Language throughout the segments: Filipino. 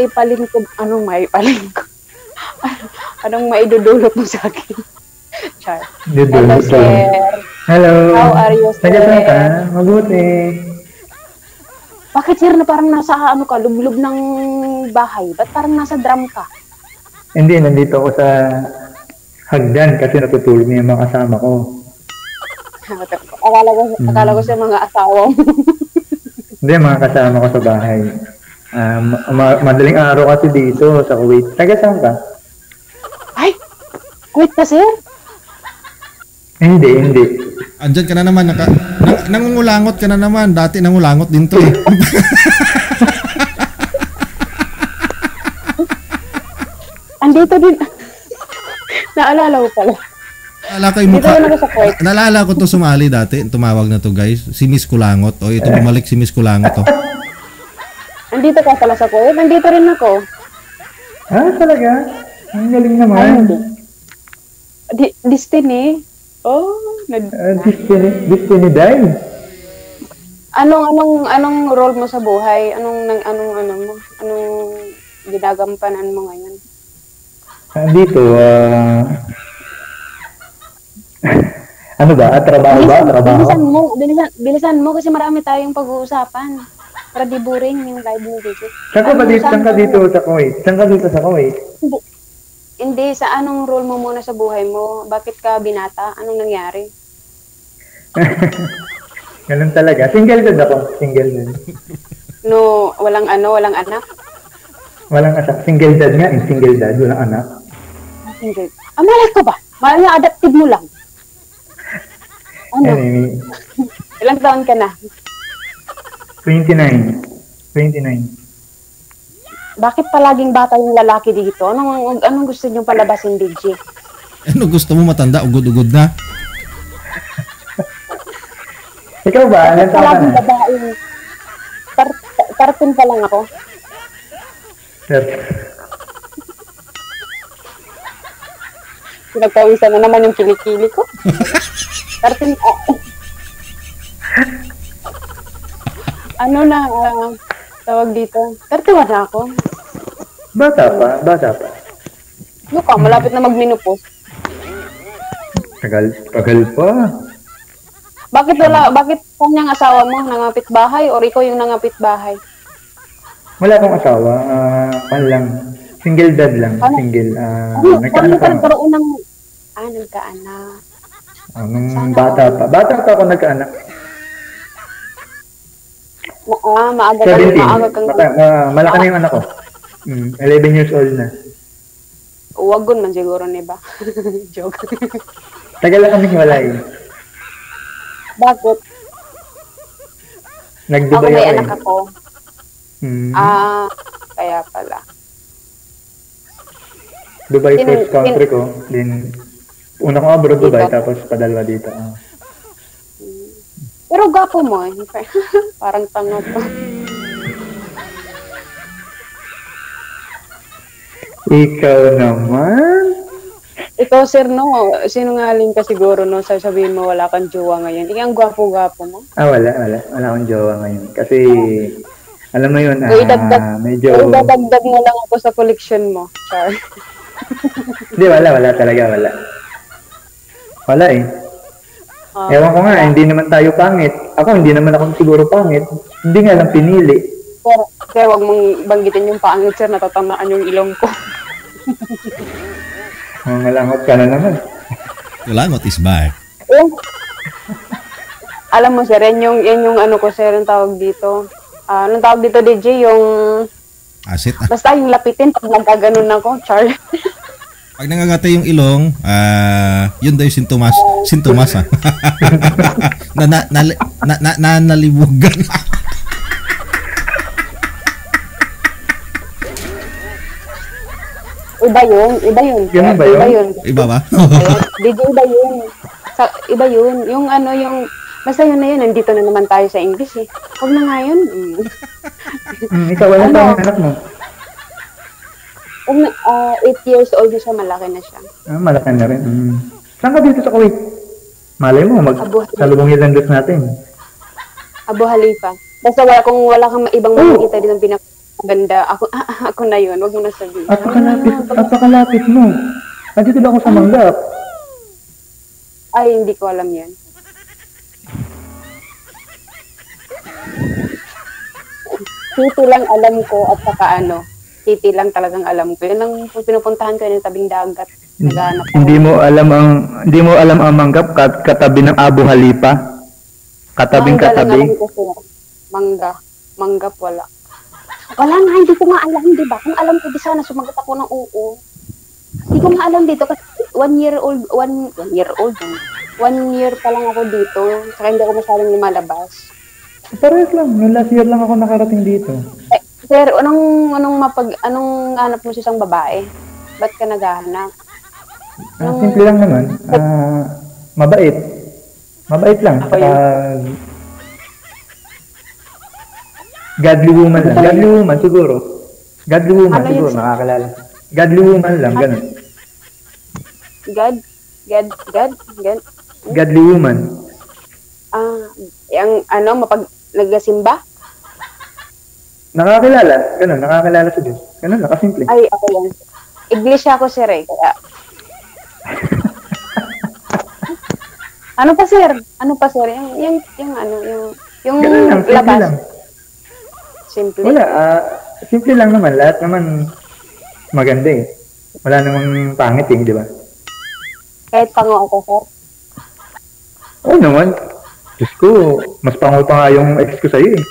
maipalingkod? Anong maipalingkod? Anong maidudulot mo sa akin? Char. Hello, sir. Hello. How are you, sir? Nagkasama ka? Mabuti. Bakit, sir, na parang nasa ano ka, lublog ng bahay? Ba't parang nasa drum ka? Hindi, nandito ako sa hagdan kasi natutulog niya yung mga kasama ko. Akala ko sa mga asawa mo. Hindi, mga kasama ko sa bahay. Madaling araw kasi dito sa Kuwait. Taga-saan ka? Ay! Kuwait ka, sir? Hindi. Andyan ka na naman. Nangungulangot ka na naman. Dati nangulangot din to eh. Andito din. Naalala ko pala. Naalala ko to sumali dati. Tumawag na to guys. Si Miss Kulangot. O ito bumalik si Miss Kulangot to. Andito ka pala sa Kuwait. Nandito rin ako. Talaga? Ang galing naman. Destiny? Oh, Destiny die. Anong role mo sa buhay? Anong ginagampanan mo ngayon? Dito, ano ba? Trabaho ba? Bilisan mo kasi marami tayong pag-uusapan. Para di boring yung live mo dito. Saan ka dito sa Kuwait? Hindi, sa anong role mo muna sa buhay mo? Bakit ka binata? Anong nangyari? Ganun talaga. Single dad ako. Single dad. No, walang anak? Walang anak. Single dad nga. Single dad. Walang anak. Single. Malay ko ba? Malay adaptive mo lang. Ano? Ilang taon ka na? 29. Bakit palaging bata yung lalaki dito? Anong gusto niyong palabasin, DJ? Ano gusto mo matanda? Ugod-ugod na? Ikaw ba? Ilan taon ka na? Babaeng 13 pa lang ako. Pinagpawisan na naman yung kilikili ko. 13 tawag dito. 31 na ako. Bata pa. Luka, malapit na magminupos. Tagal pa. Bakit kanyang asawa mo nangapit bahay or ikaw yung nangapit bahay? Wala akong asawa. Lang. Single dad lang. Single. Nagkaanak ka naman. Nagkaanak. Nung bata pa. Bata pa ako nagkaanak. Maaga 17. kang Malaki na yung anak ko. 11 years old na. Huwag man siguro, ba? Joke. Tagal lang kami hiwalay. Bakit? Nag-Dubai ako may ako anak ako. Kaya pala. Dubai first country ko. Then, una ko abroad Dubai, tapos padalwa dito. Pero gapo mo eh. Parang tanga pa. Ikaw naman? Ikaw, sir, no? Sinungaling ka siguro, no? Sabihin mo wala kang jowa ngayon. Ang gwapo-gwapo mo. Wala. Wala akong jowa ngayon. Kasi, alam mo yun, medyo... Idadagdag mo lang ako sa collection mo. Char. Hindi, wala talaga, wala. Wala eh. Ewan ko nga, hindi naman tayo pangit. Ako, hindi naman ako siguro pangit. Hindi nga lang pinili. Pero wag mong banggitin yung pangit, sir. Natatamaan yung ilong ko. Malangot ka na naman. Kulangot is back. Alam mo, sir, yan yung ano ko, sir, yung tawag dito. Anong tawag dito, DJ? Yung... Asit. Basta yung lapitin pag nagkaganon ako, Char. Pag nangagatay yung ilong, yun daw yung sintomas ha. Nalibugan. Iba yun. Ganun ba yun? Iba ba? Iba yun. Iba yun. Yung basta yun na yun, nandito na naman tayo sa English eh. Huwag na nga yun. Ikaw, walang tawang anak mo? 8 years old na siya, malaki na siya. Malaki na rin. Saan ka dito sa Kuwait? Malay mo, salubong yung landas natin. Abu Halifa. Basta wala kang ibang makikita dito ng Ganda. Ako na yun. Huwag mo na sabihin. Apakalapit mo. Nandito lang ako sa Manggap. Ay, hindi ko alam yan. City lang alam ko at saka City lang talagang alam ko. Yun ang pinupuntahan ko yung tabing dagat. Naghanap ako. Hindi mo alam ang Manggap katabi ng Abu Halipa. Katabing Mangga lang katabi. alam ko sila. Manggap wala. Wala nga, hindi ko nga alam, di ba? Kung alam ko, di sana sumagot ako ng oo. Hindi ko nga alam dito kasi 1 year old, 1 year pa lang ako dito. Saka hindi ako masyadong lumalabas. Parehas lang. Noong last year lang ako nakarating dito. Sir, anong hanap mo sa isang babae? Ba't ka naghahanap? Simple lang naman. Mabait. Mabait lang. Godly woman lang. Godly woman siguro. Godly woman siguro, nakakalala. Godly woman lang, ganun. Godly woman. Yung nagsimba? Nakakilala, ganun, nakakilala sa Diyos. Ganun, nakasimple. Ay, ako yan. Iglesia ako, sir, eh. Kaya... Ano pa, sir? Yung ganun lang, simple labas. lang. Simple? Wala, simple lang naman. Lahat naman maganda eh. Wala namang pangit eh, di ba? Kahit pango ako, sir? Oo naman. Diyos ko, mas pango pa nga yung ex ko sa'yo eh.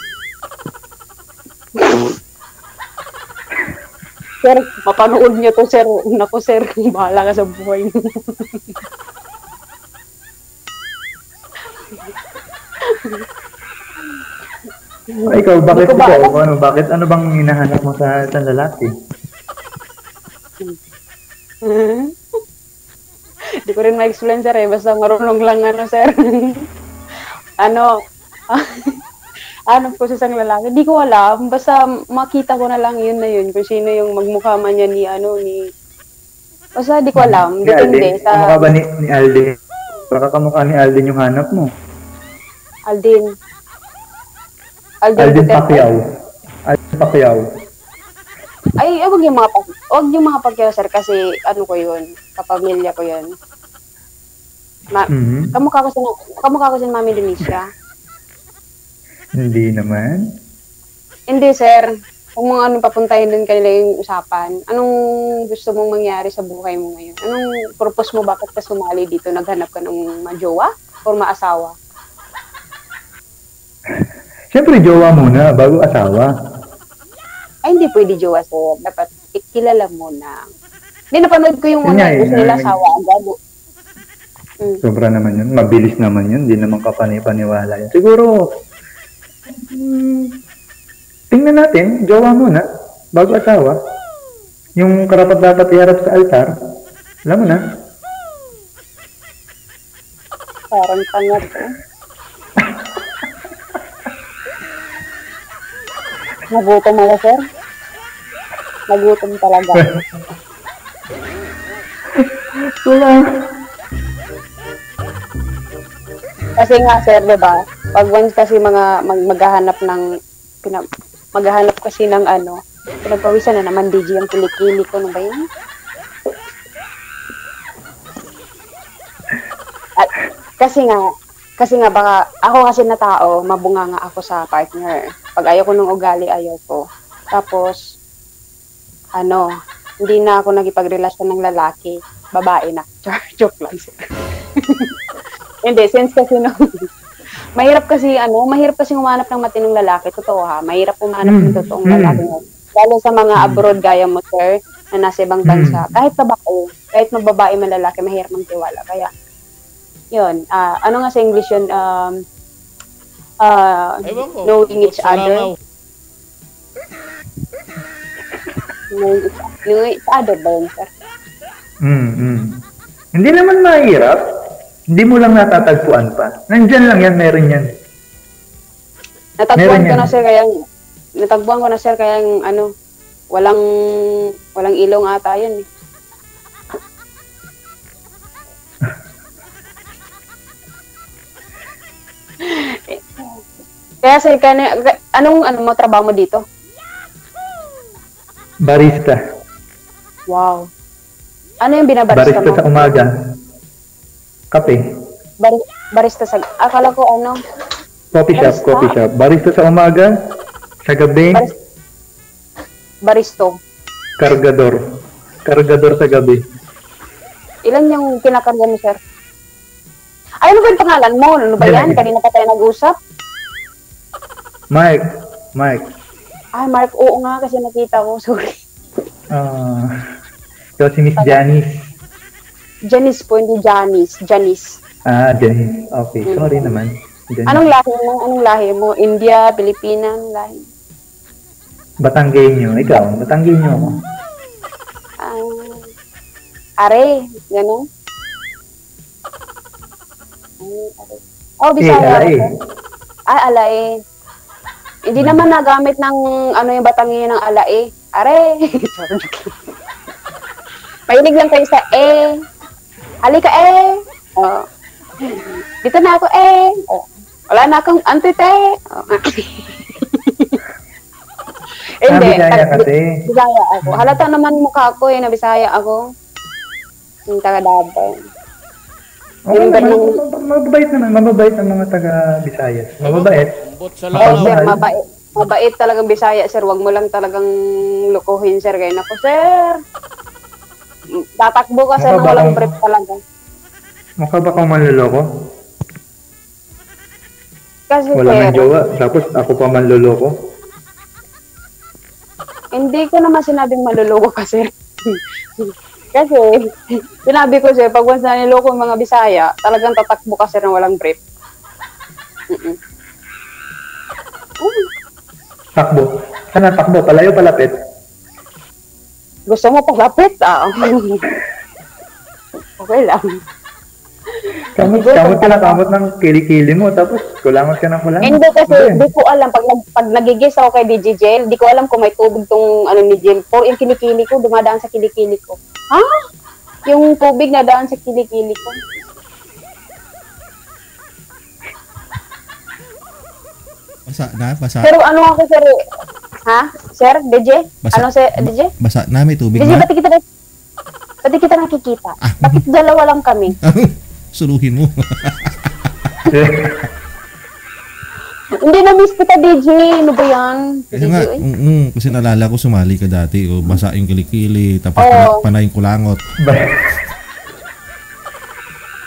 Sir, mapanood niyo to, sir. Naku, sir, bahala ka sa buhay mo. Ikaw, bakit ano bang hinahanap mo sa isang lalaki? Hindi ko rin ma-explain, sir, eh. Basta marunong lang, sir. Ano po sa isang lalaki? Hindi ko alam. Basta makita ko na lang yun na yun. Kung sino yung magmukha man niya Basta di ko alam. Depende sa... Kamukha ba ni Alden? Baka kamukha ni Alden yung hanap mo. Alden Pacquiao. Alden Pacquiao. Ay, wag yung mga Pacquiao, sir, kasi ko yun. Kapamilya ko yun. Kamukha ko si Mami Denicia. Hindi naman. Hindi, sir. Kung mga papuntahin din kanila yung usapan, anong gusto mong mangyari sa buhay mo ngayon? Anong purpose mo? Bakit ka sumali dito? Naghanap ka ng majowa or maasawa? Siyempre, jowa muna bago asawa. Ay, hindi pwede jowa, sir. Dapat ikilala muna. Hindi, napanood ko yung gusto nila asawa agad. Sobra naman yun. Mabilis naman yun. Hindi naman kapani-paniwala yun. Siguro, tingnan natin, jowa muna, bago asawa. Yung karapat dapat iharap sa altar, alam mo na. Parang tanga to. Nagutom ako, sir. Nagutom talaga. Wala. Kasi nga, sir, diba? Pag once kasi maghahanap kasi ng pinagpawisan na naman, DJ, ang kilikili ko, ba yun? At, kasi nga, baka, ako kasi na tao, mabunga nga ako sa partner. Pag ayaw ko ng ugali, ayaw ko. Tapos, hindi na ako nagipagrelasyon ng lalaki, babae na. Joke lang, sir. Hindi, since kasi mahirap kasi humanap ng matinong lalaki, totoo ha, mahirap humanap ng totoong lalaki. Lalo sa mga abroad gaya mo, sir, na nasa ibang bansa. Kahit kahit mababae man lalaki, mahirap magtiwala. Kaya, yun, ano nga sa English yun, knowing each other. Knowing each other ba yun, sir? Hindi naman mahirap. Hindi mo lang natatagpuan pa. Nandyan lang yan, meron yan. Natagpuan ko na, sir, kaya yung walang ilong ata yan eh. Kaya sir, anong mo trabaho mo dito? Barista. Wow. Ano yung binabarista Barista mo? sa umaga. Kape. Barista sa... Akala ko ano? Coffee shop, Barista? coffee shop. Barista sa umaga. Sa gabi, Baristo. kargador. Kargador sa gabi. Ilan yung kinakarga mo, sir? Ay, ano ba yung pangalan mo? Ano ba yan? Kanina pa tayo nag-usap? Mike. Mike. Ay, Mark, oo nga kasi nakita ko. Sorry. Ito si Miss Janice. Janice po, hindi Janice. Janice. Janice. Okay, sorry naman. Janice. Anong lahi mo? Anong lahi mo? India, Pilipina, anong lahi? Batanggenyo. Ikaw, Batanggenyo ako. Are, gano'n? Are. Oh, Bisaya. Alae. Alae. Hindi naman nagamit ng ano yung Batanggenyo ng alae. Are. Mahilig lang kayo sa Halika Oh. Dito na ako Oh. Wala na akong antite. Oh. Hindi. Bisaya kasi. Bisaya ako. Halata naman mukha ko na Bisaya ako. Yung taga Davao. Okay naman. Mababait ang mga taga Visayas. Mababait. Sir, mabait talagang Bisaya, sir. Wag mo lang talagang lukuhin, sir. Kaya nako, sir. Tatakbo ka, sir, na walang brief talaga. Mukha ba kang manloloko? Kasi, wala sir, nang jowa, tapos ako pa manloloko? Hindi ko naman sinabing maluloko ka, sir. Kasi, sinabi ko, sir, pag once na niloko yung mga Bisaya, talagang tatakbo ka, sir, na walang brief. Takbo. Sana takbo? Palayo, palapit? Gusto mo paglapit? Okay lang. Kamot tinakamot ng kilikili mo, tapos kulangot ka ng kulangot. Hindi kasi, di ko alam, pag nagigis ako kay DJ Jel, di ko alam kung may tubig tong ano ni Jel. Or yung kilikili ko, dumadaan sa kilikili ko. Ha? Yung tubig na daan sa kilikili ko. Basa. Pero ano ako, sir? Ha? Sir, DJ? Basa. Ano, sir, DJ? Basa na, may tubig DJ, na. ba't kita nakikita? Bakit dalawa lang kami? Suluhin mo. Hindi na-miss kita, DJ. Ano ba yan? Kasi nga, kasi nalala ko sumali ka dati. O, basa yung kilikili, tapos panay yung kulangot.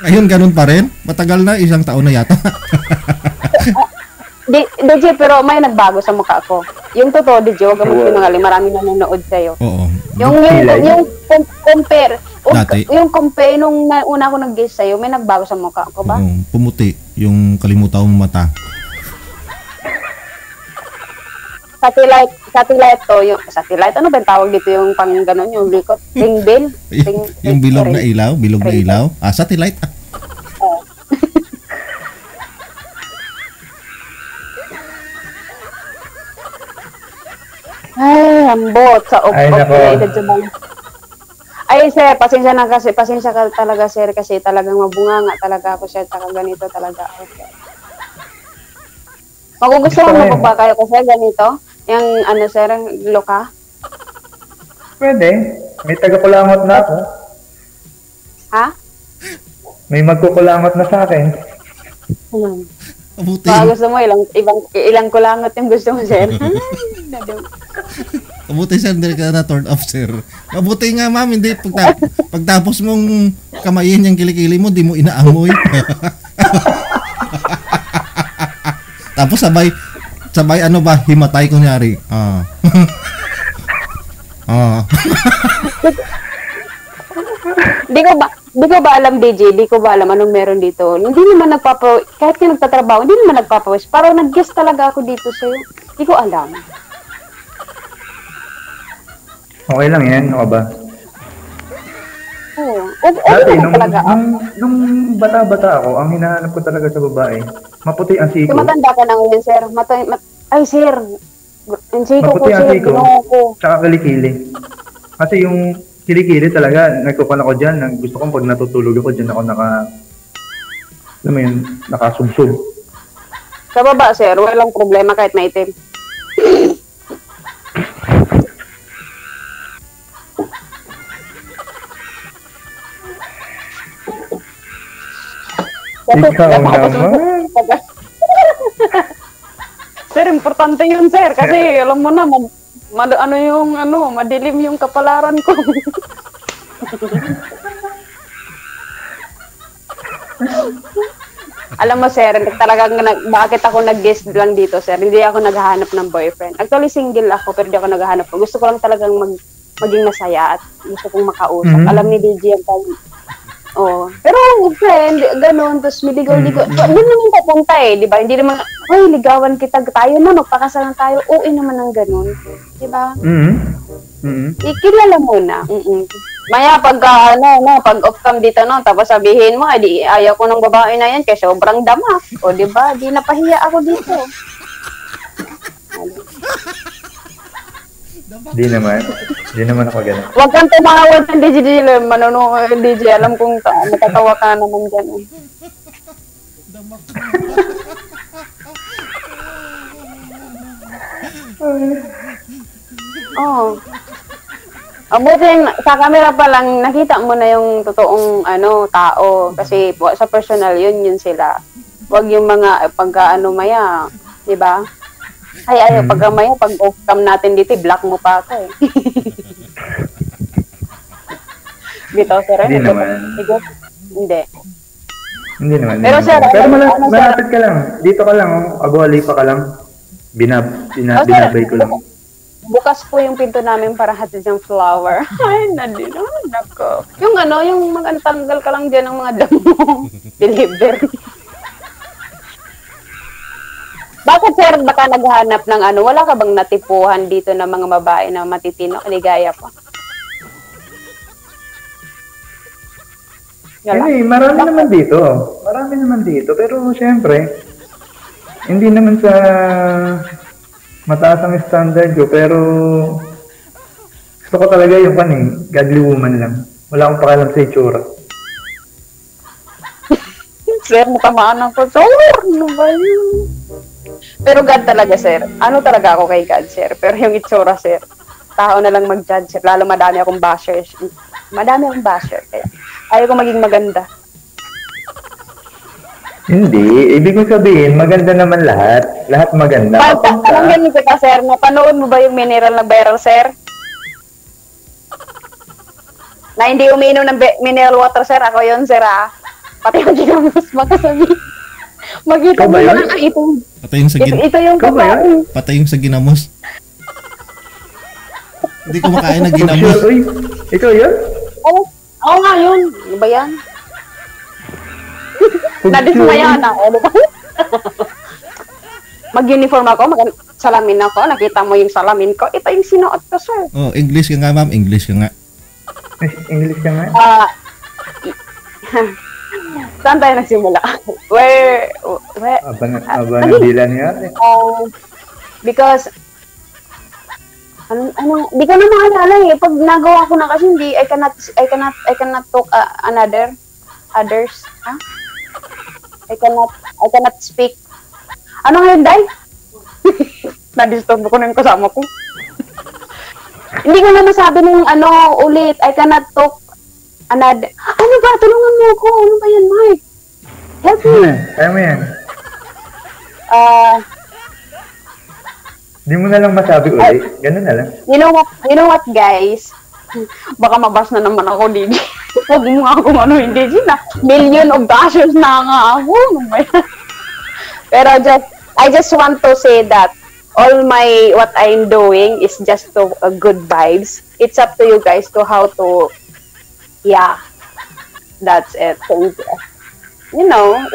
Ngayon, ganun pa rin? Matagal na, 1 taon na yata. DJ, pero may nagbago sa mukha ko. Yung totoo, DJ, huwag mo sinungaling. Maraming nanonood sa'yo. Oo. Yung compare. Dati. Yung compare nung una ko nag-guess sa'yo, may nagbago sa mukha ko ba? Oo, pumuti. Yung kalimutan mong mata. Satellite to. Satellite, ano ba yung tawag dito yung pang gano'n, yung likot? Ring bill? Yung bilog na ilaw? Bilog na ilaw? Satellite. Ay, ambot sa uploaded sa bang. Ay, sir, pasensya ka talaga, sir, kasi talagang mabunga nga talaga ako, sir, talaga ganito talaga ako, sir. Magugustuhan mo ba kayo ko, sir, ganito? Yung, ano, sir, loka? Pwede. May taga-kulangot na ako. Ha? May magkukulangot na sa akin. Mabuti. Baka gusto mo, ilang kulangot yung gusto mo, sir. Mabuti, sir, hindi ka na turn off, sir. Mabuti nga, ma'am, hindi. Pagtapos mong kamayin yung kilikili mo, di mo inaamoy. Tapos sabay ano ba, himatay kunyari. Di ko ba alam, DJ, di ko ba alam anong meron dito. Hindi naman kahit ka nagtatrabaho, hindi naman nagpapawis. Parang nag-guess talaga ako dito sa'yo. Di ko alam. Okay lang yan, ano ka ba? Oo. Dati, talaga. nung bata-bata ako, ang hinahanap ko talaga sa babae, maputi ang siko. Matanda ka na ngayon, sir. Ay, sir. Ang siko ko, Maputi ang sir. siko, tsaka kilikili. Kasi yung kilikili talaga, nagkukuhan ako dyan. Gusto ko pag natutulog ako dyan, ako alam mo yun, nakasubsub. Sa baba, sir, walang problema kahit maitim. Kasi Ikaw napapasok ko. naman. Sir, importante yun, sir. Kasi alam mo na, madilim yung kapalaran ko. Alam mo, sir, talagang bakit ako nag-guest lang dito, sir? Hindi ako naghahanap ng boyfriend. Actually, single ako, pero hindi ako naghahanap. Gusto ko lang talagang maging masaya at gusto kong makausap. Mhm. Alam ni DJ ang pag... Oh. Pero, friend, ganun, tapos miligaw-ligaw. Doon naman papunta eh, di ba? Hindi naman, ay, ligawan kita, tayo na, magpakasalan tayo. Oo naman ang ganun. Di ba? Ikilala mo na. Maya, pag off cam dito, no, tapos sabihin mo, di, ayaw ko ng babae na yan, kasi sobrang dama. O, di ba? Di napahiya ako dito. Di naman ako ganun. Huwag kang tumawad ng DJ, manunong DJ, alam kong natatawa ka naman dyan. Eh. Oh. Abutin, sa camera pa lang, nakita mo na yung totoong tao. Kasi sa personal, yun sila. Huwag yung mga maya, di ba? Ay, maya, pag off-cam natin dito, block mo pa ako eh. Bitaw, sir. Hindi naman. Hindi. Hindi naman. Pero sir, pero malapit ka lang. Dito ka lang, abuhalipa ka lang. Binabay ko lang. Bukas po yung pinto namin para hatid ng flower. Ay, nandito ko. Yung tanggal ka lang dyan ng mga damo. Deliver. Bakit sir, baka naghanap ng wala ka bang natipuhan dito ng mga babae na matitino, ligaya pa? Marami naman dito. Marami naman dito. Pero siyempre, hindi naman sa mataas ang standard ko. Pero gusto ko talaga yung godly woman lang. Wala akong pakialam sa itsura. Sir, natamaan ako. Sir, ano ba yun? Pero God talaga, sir. Ano talaga ako kay God, sir? Pero yung itsura, sir, tao na lang mag-judge, sir. Lalo madami akong bashers. Madami akong basher. Kaya ayaw ko maging maganda. Hindi. Ibig kong sabihin, maganda naman lahat. Lahat maganda. Anong ganun ka, sir? Napanood mo ba yung mineral na viral, sir? Na hindi umiinom ng mineral water, sir. Ako yun, sir, ah. Pati yung ginamos, makasabi. Magkita mo lang ito. Patay yung sa Ito yung kabayan. Patay yung sa ginamos. Hindi ko makain na ginamos. Uy, ikaw yun? Oo nga yun. Ano ba yan? Nadismaya na ako. Mag-uniform ako, salamin ako. Nakita mo yung salamin ko. Ito yung sinuot ko, sir. Oh, English ka nga, ma'am. English ka nga. English ka nga? Saan tayo nagsimula? Where? Aba, nabila niya. Because, di ko na maalala eh. Pag nagawa ko na kasi hindi, I cannot talk others. Huh? I cannot speak. Ano ngayon, Day? Na-disturb ko na yung kasama ko. Hindi ko na masabi nung ulit. I cannot talk another. Ano ba? Tulungan mo ako. Ano ba yan, Mike? Help me. Kaya mo yan. Di mo na lang masabi ulit. Ganun na lang. You know what, guys? Baka mabas na naman ako, DJ. Huwag mo nga akong hindi, na. Million of bashers na nga ako. Ano ba yan? Pero I just want to say that all what I'm doing is just to good vibes. It's up to you guys to how to, that's it. Thank you. You know,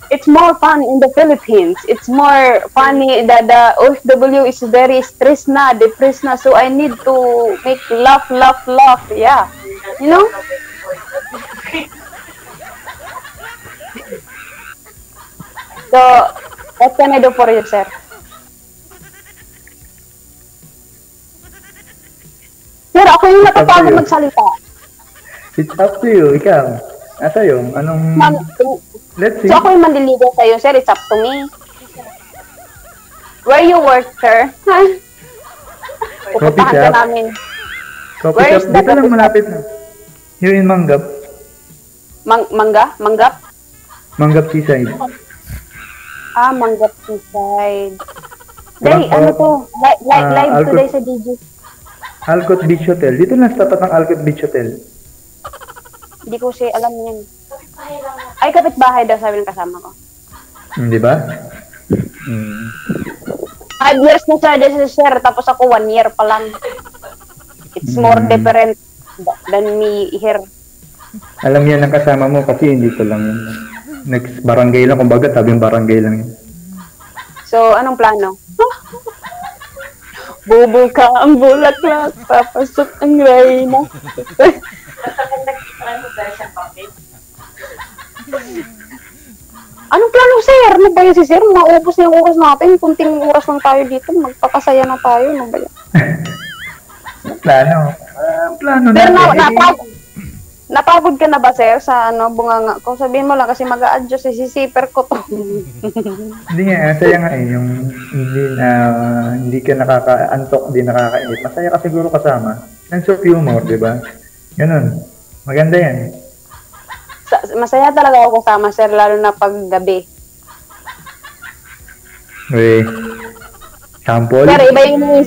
it's more fun in the Philippines. It's more funny that the OFW is very stressed na, depressed na, so I need to make laugh. Yeah. You know? So, what can I do for you, sir? Sir, ako yung natapagod magsalita. It's up to you. Ikaw. Asa yung? Anong... Let's see. So, ako yung manliligaw sa'yo, sir. It's up to me. Where you work, sir? Pupuntahan ka namin. Coffee shop. Dito lang malapit na. You're in Manggap. Manggap? Manggap Seaside. Manggap Seaside. Parang, Day, ano to? Live Alcott- today sa DJ. Alcott Beach Hotel. Dito lang sa tapat ng Alcott Beach Hotel. Hindi ko siya alam yan. Ay, kapitbahay daw, sabi ng kasama ko. Di ba? Hmm. 5 years na siya dyan si Sir, tapos ako 1 year pa lang. It's more different than me here. Alam yan ng kasama mo kasi hindi ko lang yun. Next barangay lang, kumbaga tabing barangay lang yun. So, anong plano? Bubuka ang bulaklak, papasok ang reyna. Anong plano, Sir? Ano ba yun si Sir? Maubos na yung oras natin. Kunting oras lang tayo dito. Magpapasaya na tayo. Ano ba yan? Plano? Plano Sir, natin. napagod ka na ba, Sir, sa bunganga ko? Sabihin mo lang kasi mag-a-adjust si zipper ko to. Hindi nga, saya nga eh. Yung hindi ka nakaka-antok, hindi nakakainit. Masaya ka siguro kasama. Sense of humor, di ba? Ganun. Maganda yan. Masaya talaga ako kasama, Sir, lalo na pag gabi. Okay. Sample? Sir, iba yung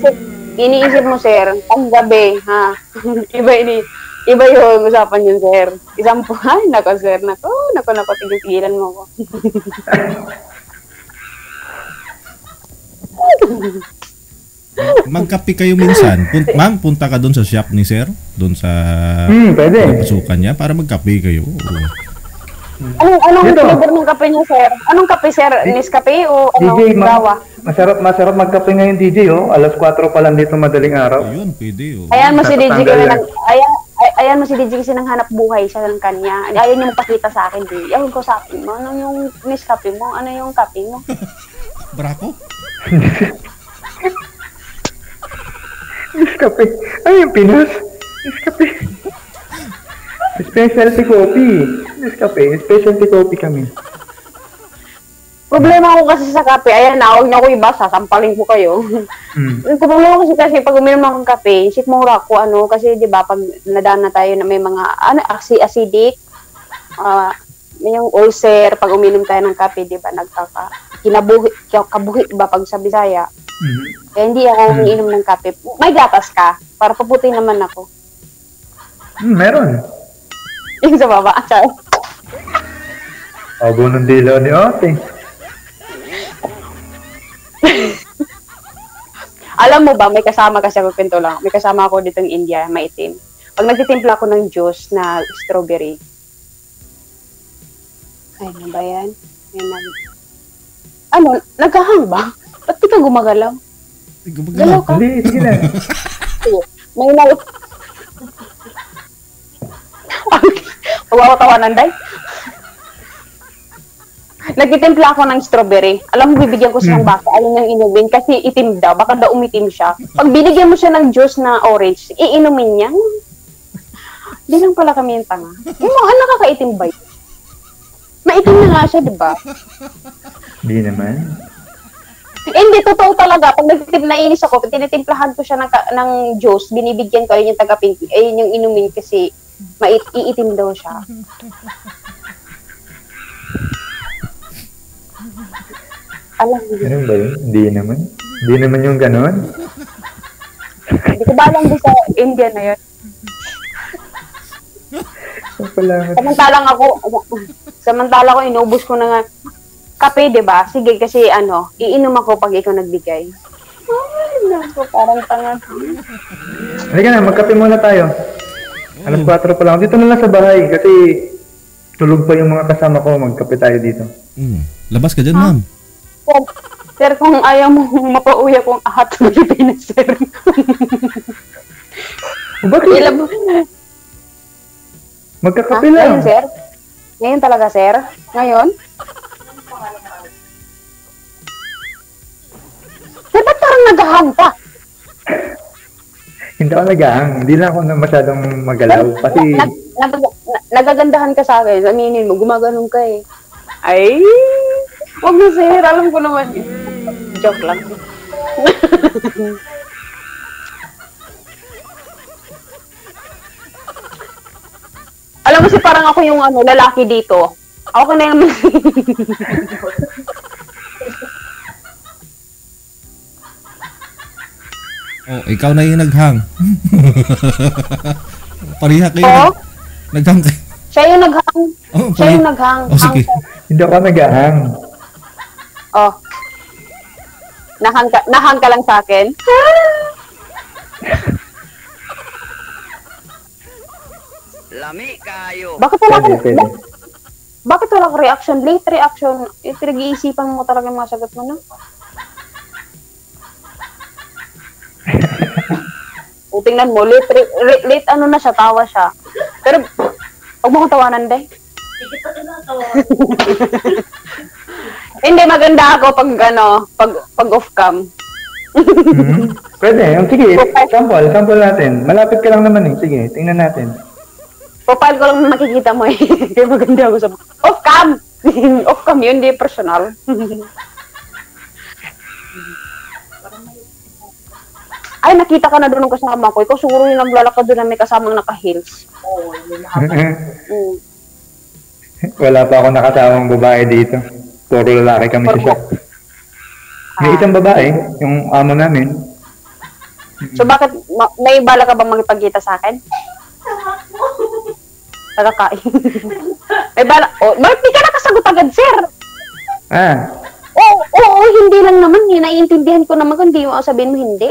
iniisip mo, Sir, pag gabi, ha? Iba yung usapan yun, Sir. Isang ay, nako, Sir, nako, tigilan mo ko. Magkape kayo minsan. Ma'am, punta ka doon sa shop ni Sir, doon sa Pwede. pasukan niya para magkape kayo. Anong Dito. flavor ng kape niyo, Sir? Anong kape, Sir? Nescafe o DJ, gawa? masarap magkape ngayon, DJ, oh. Alas 4 pa lang dito madaling araw. Ayun, pwede. Oh. Ayan mo si DJ Natatanggal kasi lang. ayan mo si DJ kasi nang hanap buhay siya ng kanya. Ayaw niya magpakita sa akin, di. Ayaw ko sa akin mo. Ano yung Nescafe mo? Ano yung kape mo? Brako? Nescafe. Ay, yung Pinas. Nescafe. Specialty coffee. Nescafe. Specialty coffee kami. Problema ko kasi sa kape, ayan na, huwag na ko iba, sasampalin ko kayo. Yung problema ko kasi pag uminom ako ng kape, isip mo ko kasi di ba pag nadaan na tayo na may mga acidic, yung ulcer, pag uminom tayo ng kape, di ba, kabuhi ba pag sa Bisaya. Kaya hindi ako umiinom ng kape. May gatas ka, para paputi naman ako. Meron. Yung sa baba, sorry. Abo ng dila ni ate. Alam mo ba, may kasama kasi ako, pinto lang. May kasama ako dito ng India, maitim. Pag nagtitimpla ako ng juice na strawberry. Ay, ano ba yan? Nagkahang ba? Ba't di ka gumagalaw? Galaw ka? Hindi, sige lang. May Huwag ako tawanan, Day. Nagtitimpla ako ng strawberry. Alam mo, bibigyan ko siya ng baka. Ayaw niyang inumin kasi itim daw. Baka daw umitim siya. Pag binigyan mo siya ng juice na orange, iinumin niya. Di lang pala kami yung tanga. Yung mga nakakaitim ba yun? Maitim na nga siya, di ba? Hindi naman. Hindi, totoo talaga. Pag nainis ako, tinitimplahan ko siya ng juice, binibigyan ko, ayun yung taga-pink, ayun yung inumin kasi iitim daw siya. Alam mo. Ganun ba yun? Hindi naman. Hindi naman yung ganon. Hindi ko ba alam doon sa India na yun. Samantala ko, inubos ko na nga. Kape, di ba? Sige, kasi iinom ako pag ikaw nagbigay. Ay, naku, parang tanga. Halika na, magkape muna tayo. Alas 4 pa lang. Dito na lang sa bahay kasi tulog pa yung mga kasama ko. Magkape tayo dito. Labas ka dyan, ma'am. Sir, kung ayaw mo mapauwi akong ahat sa Pilipinas, sir. Bakit? Magkakape lang. Ngayon, sir? Ngayon talaga, sir? Ngayon? Sir, ba't parang naghahang ka? Hindi ako nag-aang. Hindi lang ako masyadong magalaw. Kasi Nagagandahan ka sa akin. Aminin mo, gumaganong ka eh. Ay, wag na, sir. Alam ko naman. Joke lang. Alam mo si parang ako yung lalaki dito. Okay na yung Oh, ikaw na yung naghang. Pariha kayo. Oo. Naghang kayo. Siya yung naghang. Oh, Siya yung naghang. Oh, sige. Hindi ako nag-ahang. Oh. Nahang ka lang sa akin? Lami kayo. Bakit wala Pwede, ka, pwede. bakit wala ka reaction? Late reaction. Pinag-iisipan mo talaga yung mga sagot mo, no? O, tingnan mo, late ano na siya, tawa siya. Pero, huwag mo kong tawanan, de. Hindi, maganda ako pag off cam. Pwede. Sige, sample natin. Malapit ka lang naman eh. Sige, tingnan natin. Profile ko lang makikita mo eh. Kaya maganda ako sa off cam. Off cam yun, hindi personal. Ay, nakita ka na doon ng kasama ko. Ikaw siguro yung naglalakad doon na may kasamang naka-heels. Mm. Wala pa ako nakasamang babae dito. Puro lalaki kami sa shop. May isang babae, yung amo namin. So bakit, may bala ka ba magpagkita sa akin? Tagakain. May bala, oh, bakit di ka nakasagot agad, sir? Oo, hindi lang naman. Naiintindihan ko naman kung hindi mo sabihin mo hindi.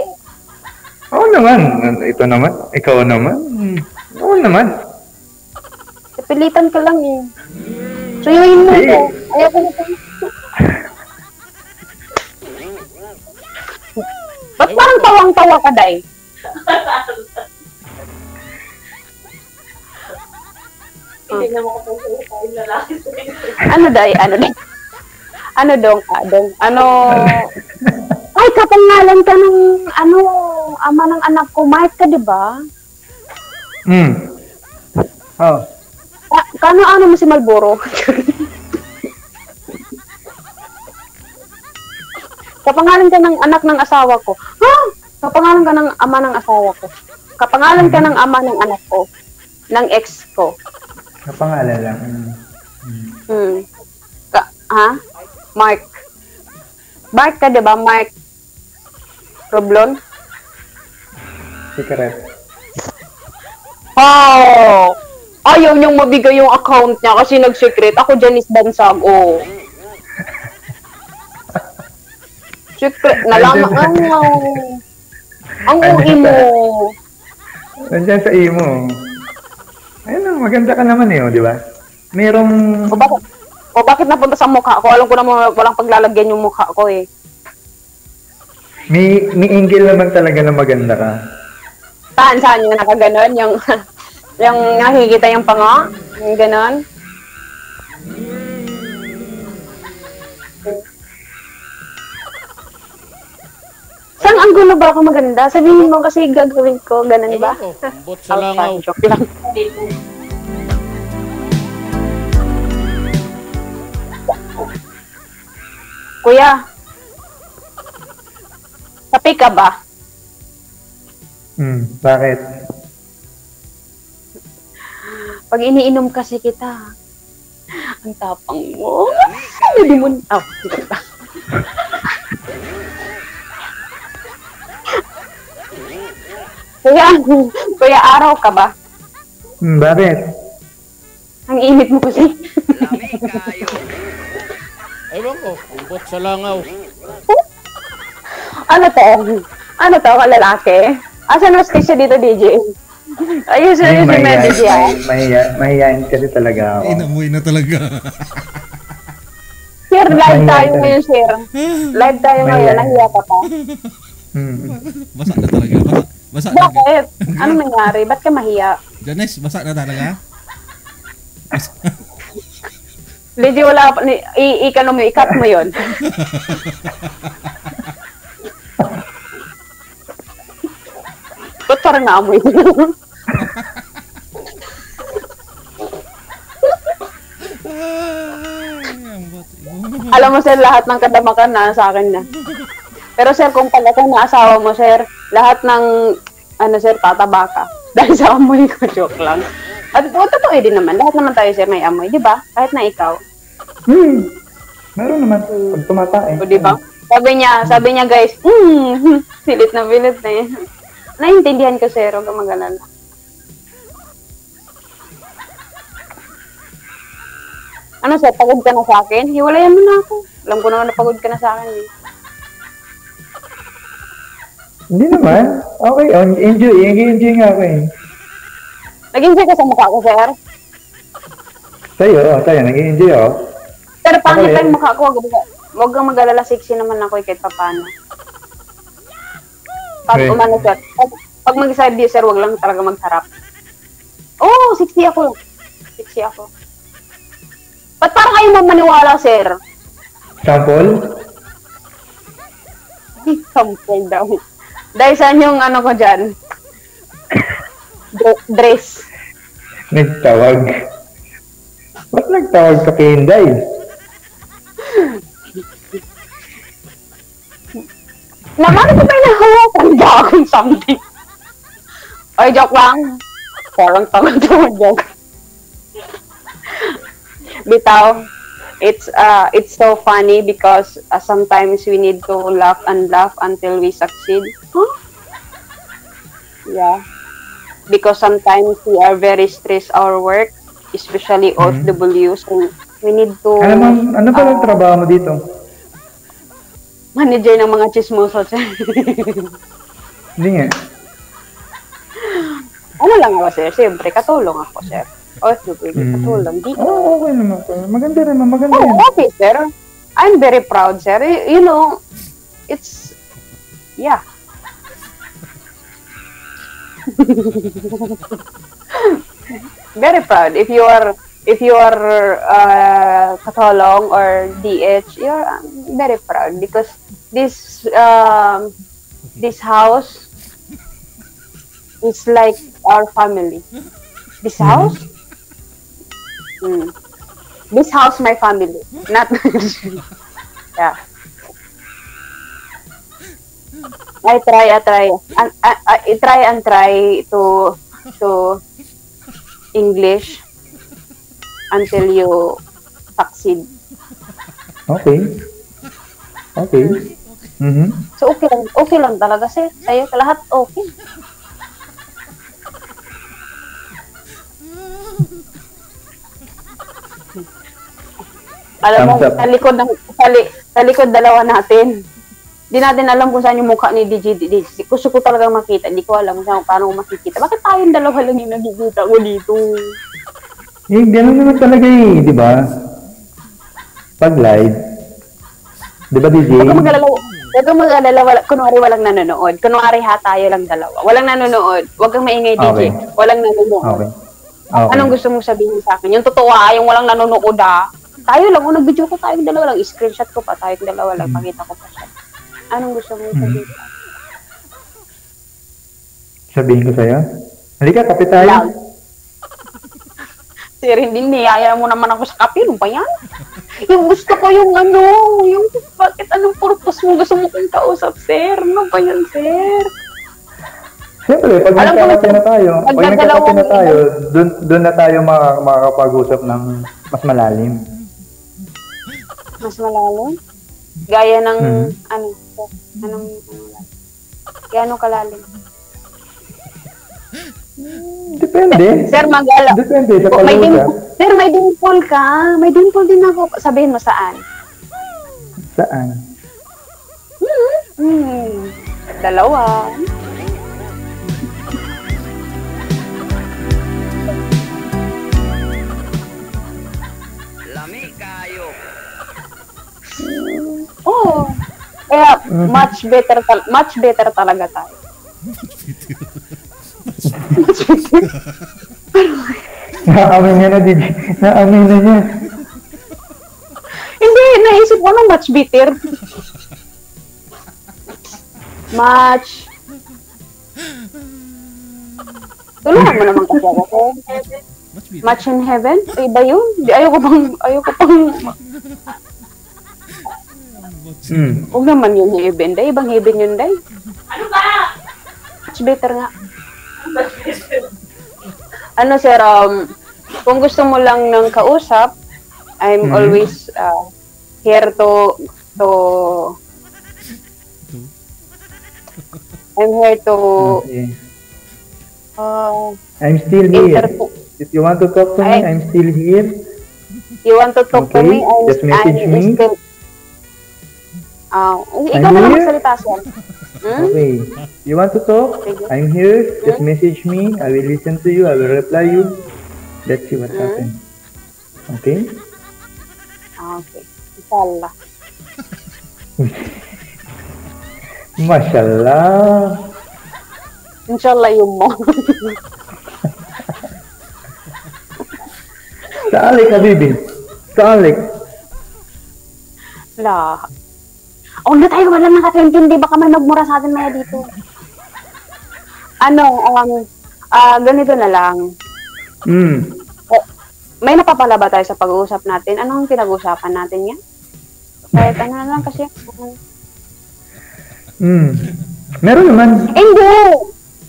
Oo naman. Ito naman. Ikaw naman. Oo naman. Pilitan ka lang eh. So yun mo ko. Ayaw ko na ba't parang tawang-tawa ka, Day? Hindi na makapagsalita yung lalaki sa Ano, Day? Ano dong? Ay, kapangalan ka ng, ama ng anak ko. Mike ka, di ba? Oh. Kano mo si Malboro? Kapangalan ka ng anak ng asawa ko. Ha? Kapangalan ka ng ama ng asawa ko. Kapangalan ka ng ama ng anak ko. Ng ex ko. Kapangalan lang. Ha? Mark. Mark ka, diba? Mark Roblon? Secret. Oh! Ayaw niyang mabigay yung account niya kasi nag-secret. Ako, Janice Bansag. Oh. Secret na lang. Ang uwi mo. Nandiyan sa imo. Ayun lang, maganda ka naman eh, di ba? Merong... Bakit napunta sa mukha ko? Alam ko na walang paglalagyan yung mukha ko eh. May angle naman talaga na maganda ka. Saan yung nakaganon? Yung nakikita yung panga? Yung ganon? Saan ang gulo ba ako maganda? Sabihin mo kasi gagawin ko, ganun ba? Bot sa langaw. Joke lang. Kuya, kape ka ba? Bakit? Pag iniinom kasi kita, ang tapang mo. Hindi mo na. Oh, diba? Kuya, araw ka ba? Bakit? Ang init mo kasi. Lami kayo. Ewan ko, bot sa langaw. Ano to, kalalaki? Asan mas siya dito, DJ? Ayusin si Medis yan. Mahihayin kasi talaga ako. Inamoy na talaga. Sir, live tayo ngayon, sir. Live tayo ngayon, nahiya ka pa. Basa na talaga. Basa na. Bakit? Ano nangyari? Ba't ka mahiya? Janice, basa na talaga. Lady, wala pa. I-cut mo yun. Ba't parang naamoy? Alam mo, sir, lahat ng kadamakan na sa akin na. Pero, sir, kung pala kung naasawa mo, sir, lahat ng, sir, tataba ka. Dahil sa amoy ko, joke lang. At totoo din naman, lahat naman tayo, sir, may amoy, di ba? Kahit na ikaw. Meron naman. Pag tumatae. O, di ba? Sabi niya guys, pilit na eh. Naiintindihan ko, sir, huwag kang mag-alala. Ano, sir, pagod ka na sa akin? Hiwalayan mo na ako. Alam ko naman na pagod ka na sa akin eh. Hindi naman. Okay, enjoy nga ako eh. Nag-enjoy ka sa mukha ko, sir? Sa'yo, nag-enjoy ako. Pero pangit Okay. lang mukha ko, huwag kang mag-alala, sexy naman ako kahit papano. Pag Okay. umano, sir, pag mag-sabi, sir, huwag lang talaga magharap. Oo, sexy ako. Sexy ako. Ba't parang ayaw mo maniwala, sir? Sample? Sample daw. Dahil saan yung ano ko dyan? Dress. Nagtawag. Ba't nagtawag ka kay Inday? Naman ko ba nahawakan ba akong something? Ay, joke lang. Parang tawag joke. Bitaw, it's so funny because sometimes we need to laugh and laugh until we succeed. Huh? Yeah. Because sometimes we are very stressed our work, especially OFW, so we need to Ano ba ang trabaho mo dito? manager ng mga chismoso. Hindi nga. Ano lang ako, sir? Siyempre, katulong ako, sir. OFW, katulong. Di Oo, okay naman. Maganda rin, maganda Oh, yan. okay, sir. I'm very proud, sir. You know, it's, yeah. Very proud. If you are katulong or DH, you're very proud because this house is like our family. This house? This house, my family. Not yeah. I try and try to English until you succeed. Okay. So okay lang talaga sir. Sa'yo lahat okay. Alam mo, Thumbs up. sa likod dalawa natin. Di natin alam kung saan yung mukha ni DJ. Gusto ko talagang makita. Hindi ko alam kung paano ko makikita. Bakit tayong dalawa lang yung nagkikita ko dito? Eh, gano'n naman talaga eh, di ba? Pag live. Di ba, DJ? Huwag kang mag-alala, kunwari walang nanonood. Kunwari tayo lang dalawa. Walang nanonood. Huwag kang maingay, DJ. Okay. Walang nanonood. Okay. Anong gusto mong sabihin sa akin? Yung totoo yung walang nanonood Tayo lang, nag-video ko tayong dalawa lang. Screenshot ko pa tayong dalawa lang. Pakita ko pa siya. Anong gusto mong sabihin? Sabihin ko sa'yo? Halika, kape tayo. Lang. Sir, hindi niyaya mo naman ako sa kape. Ano ba yan? Yung gusto ko yung yung bakit anong purpose mo gusto mo kong kausap, sir? Ano ba yan, sir? Siyempre, pag Alam ko nagkakape na tayo, doon na tayo makakapag-usap ng mas malalim. Mas malalim? Gaya ng, gano'ng kalalim? Depende. Sir, Depende sa may pag-usap. Sir, may dimple ka. May dimple din ako. Sabihin mo saan? Saan? Dalawa. Lami kayo. Oo. Kaya, much better talaga tayo. Naamin niya na, DJ. Naamin na niya. Hindi, naisip ko ng much better. Tulungan mo naman kasi ako. Match in heaven? Iba yun? Ayoko pang... Huwag naman yun yung heaven, day. Ibang heaven yun, day. Ano ba? Much better nga. Ano, sir, kung gusto mo lang ng kausap, I'm always here to I'm here to Okay. I'm still here. If you want to talk to me, I'm still here. You want to talk to me? Just message me. Still, ikaw na lang magsalita siya. Okay. You want to talk? I'm here. Just message me. I will listen to you. I will reply you. Let's see what happens. Okay? Okay. Inshallah. Mashallah. Inshallah yung mo. Salik, Habibi. Salik. La. Na tayo wala nakakaintindi. Baka may magmura sa atin maya dito. Ganito na lang. May napapala ba tayo sa pag-uusap natin? Anong pinag-uusapan natin yan? Kahit ano na lang kasi. Meron naman. Hindi!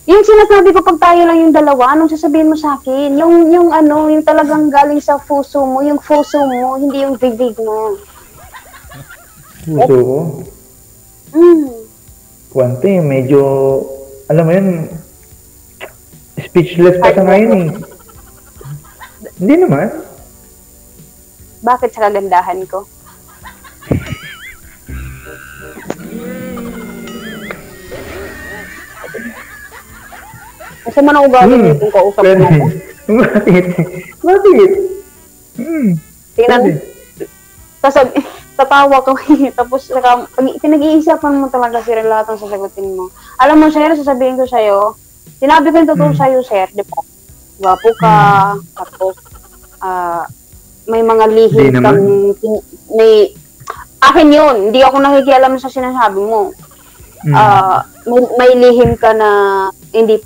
Yung sinasabi ko pag tayo lang yung dalawa, anong sasabihin mo sa akin? Yung talagang galing sa puso mo, yung puso mo, hindi yung bibig mo. Puso ko? Kwante, medyo, alam mo yun, speechless ka sa ngayon eh. Hindi naman. Bakit sa kagandahan ko? Kasi man ako gagawin kung kausap mo ako. Bakit? Tingnan, tatawa ka tapos pinag-iisipan mo talaga sir lahat ng sasagutin mo. Alam mo sir, sasabihin ko sa'yo, sinabi ko yung totoo sa'yo sir, di ba? Gwapo ka, tapos may mga lihim kang akin yun, hindi ako nakikialam sa sinasabi mo. May lihim ka na hindi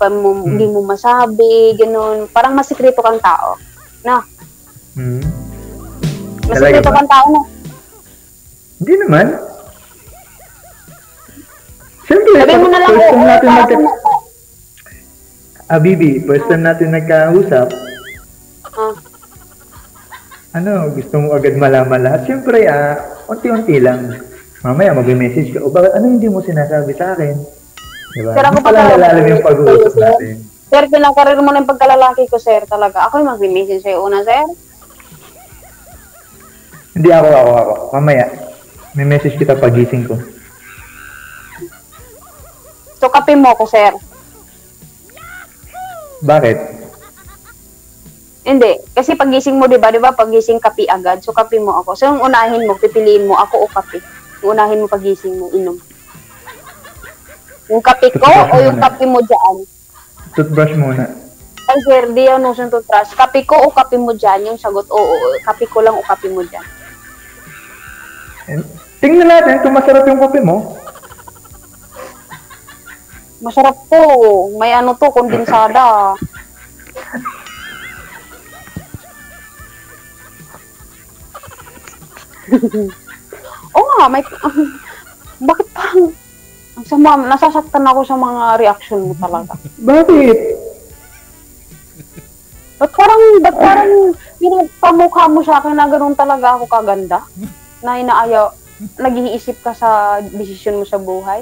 mo masabi, gano'n. Parang masikreto kang tao. Na? Masikreto kang tao na. Hindi naman. Siyempre, sabihin mo na lang, Bibi, first time natin nagkausap, gusto mo agad malaman lahat? Siyempre, unti-unti lang. Mamaya, mag-message ka, bakit ano hindi mo sinasabi sa akin? Diba? Sir, ako pala nalalam yung pag-uusap natin. Sir, pinakarir mo na yung pagkalalaki ko, sir, talaga. Ako yung mag-message sa'yo una, sir. Hindi ako. Mamaya, may message kita pagising ko. So, kape mo ako, sir. Bakit? Hindi. Kasi pagising mo, di ba, pagising kape agad. So, kape mo ako. So, yung unahin mo, pipiliin mo, ako o kape. Yung unahin mo pagising mo, inom. Yung kape ko o yung kape mo dyan? Toothbrush muna. Ay, sir, di yan usong toothbrush. Kape ko o kape mo dyan? Yung sagot, oo. Kape ko lang o kape mo dyan? Tingnan natin kung masarap yung kape mo. Masarap po. May kondensada. May... bakit parang... nasasaktan ako sa mga reaction mo talaga. Bakit? Ba't parang pinapamukha mo sa akin na gano'n talaga ako kaganda? Na inaayaw, nag-iisip ka sa desisyon mo sa buhay?